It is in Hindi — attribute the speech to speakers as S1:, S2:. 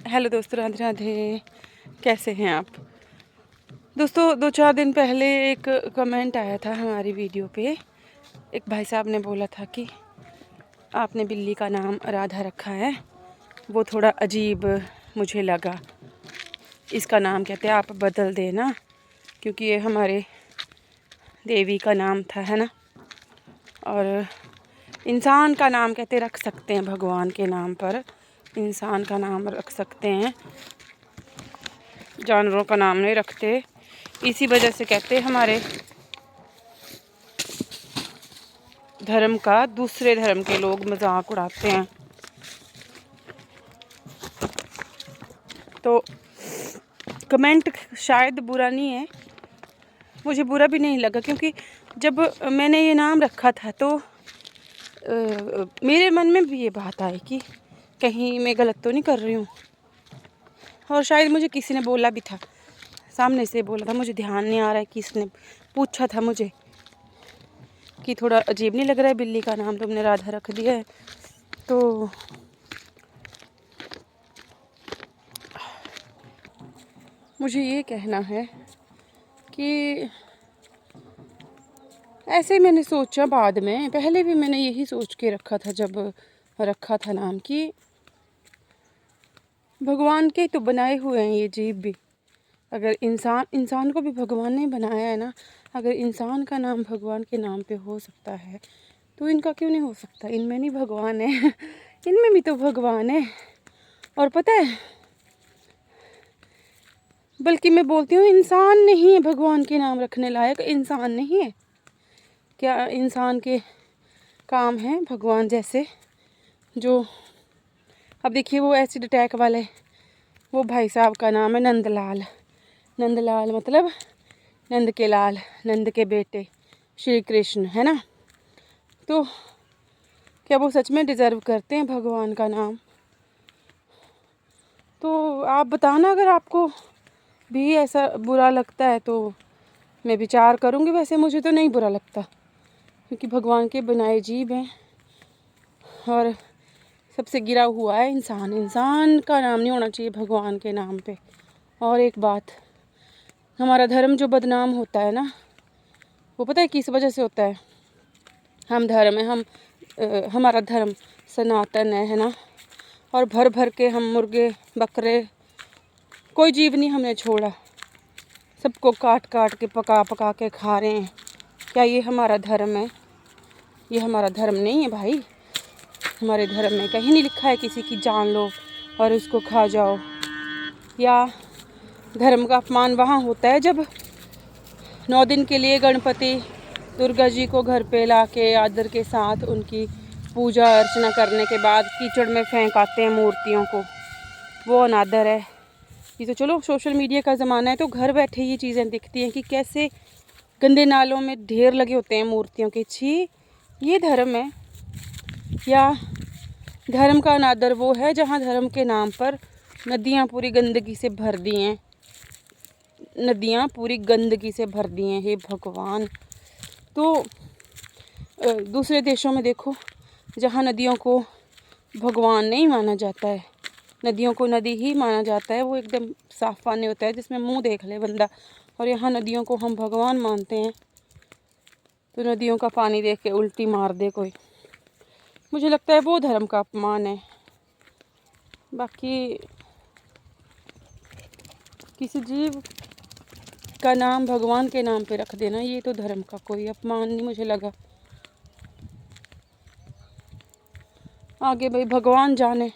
S1: हेलो दोस्तों, राधे राधे। कैसे हैं आप दोस्तों? 2-4 दिन पहले एक कमेंट आया था हमारी वीडियो पे। एक भाई साहब ने बोला था कि आपने बिल्ली का नाम राधा रखा है, वो थोड़ा अजीब मुझे लगा। इसका नाम कहते हैं आप बदल देना, क्योंकि ये हमारे देवी का नाम था, है ना। और इंसान का नाम कहते रख सकते हैं, भगवान के नाम पर इंसान का नाम रख सकते हैं, जानवरों का नाम नहीं रखते। इसी वजह से कहते हमारे धर्म का दूसरे धर्म के लोग मजाक उड़ाते हैं। तो कमेंट शायद बुरा नहीं है, मुझे बुरा भी नहीं लगा, क्योंकि जब मैंने ये नाम रखा था तो मेरे मन में भी ये बात आई कि कहीं मैं गलत तो नहीं कर रही हूँ। और शायद मुझे किसी ने बोला भी था, सामने से बोला था, मुझे ध्यान नहीं आ रहा है कि इसने पूछा था मुझे कि थोड़ा अजीब नहीं लग रहा है बिल्ली का नाम तुमने राधा रख दिया है। तो मुझे ये कहना है कि ऐसे मैंने सोचा, बाद में पहले भी मैंने यही सोच के रखा था जब रखा था नाम, कि भगवान के तो बनाए हुए हैं ये जीव भी। अगर इंसान को भी भगवान ने बनाया है ना, अगर इंसान का नाम भगवान के नाम पे हो सकता है तो इनका क्यों नहीं हो सकता? इनमें नहीं भगवान है इनमें भी तो भगवान है। और पता है, बल्कि मैं बोलती हूँ इंसान नहीं है भगवान के नाम रखने लायक, इंसान नहीं है। क्या इंसान के काम हैं भगवान जैसे? जो अब देखिए, वो एसिड अटैक वाले वो भाई साहब का नाम है नंदलाल। नंदलाल मतलब नंद के लाल, नंद के बेटे श्री कृष्ण, है ना। तो क्या वो सच में डिज़र्व करते हैं भगवान का नाम? तो आप बताना, अगर आपको भी ऐसा बुरा लगता है तो मैं विचार करूँगी। वैसे मुझे तो नहीं बुरा लगता, क्योंकि भगवान के बनाए जीव हैं और सबसे गिरा हुआ है इंसान। इंसान का नाम नहीं होना चाहिए भगवान के नाम पे। और एक बात, हमारा धर्म जो बदनाम होता है ना, वो पता है किस वजह से होता है? हम धर्म है, हमारा धर्म सनातन है ना। और भर भर के हम मुर्गे बकरे, कोई जीव नहीं हमने छोड़ा, सबको काट काट के पका पका के खा रहे हैं। क्या ये हमारा धर्म है? ये हमारा धर्म नहीं है भाई। हमारे धर्म में कहीं नहीं लिखा है किसी की जान लो और उसको खा जाओ। या धर्म का अपमान वहाँ होता है जब 9 दिन के लिए गणपति दुर्गा जी को घर पे ला के आदर के साथ उनकी पूजा अर्चना करने के बाद कीचड़ में फेंक आते हैं मूर्तियों को। वो अनादर है। ये तो चलो सोशल मीडिया का ज़माना है, तो घर बैठे ये चीज़ें दिखती हैं कि कैसे गंदे नालों में ढेर लगे होते हैं मूर्तियों के। छी, ये धर्म है? या धर्म का अनादर वो है जहाँ धर्म के नाम पर नदियाँ पूरी गंदगी से भर दी हैं, नदियाँ पूरी गंदगी से भर दी हैं। हे भगवान! तो दूसरे देशों में देखो, जहाँ नदियों को भगवान नहीं माना जाता है, नदियों को नदी ही माना जाता है, वो एकदम साफ पानी होता है जिसमें मुंह देख ले बंदा, और यहाँ नदियों को हम भगवान मानते हैं। तो नदियों का पानी देख के उल्टी मार दे कोई, मुझे लगता है वो धर्म का अपमान है। बाकी किसी जीव का नाम भगवान के नाम पे रख देना, ये तो धर्म का कोई अपमान नहीं मुझे लगा। आगे भाई भगवान जाने।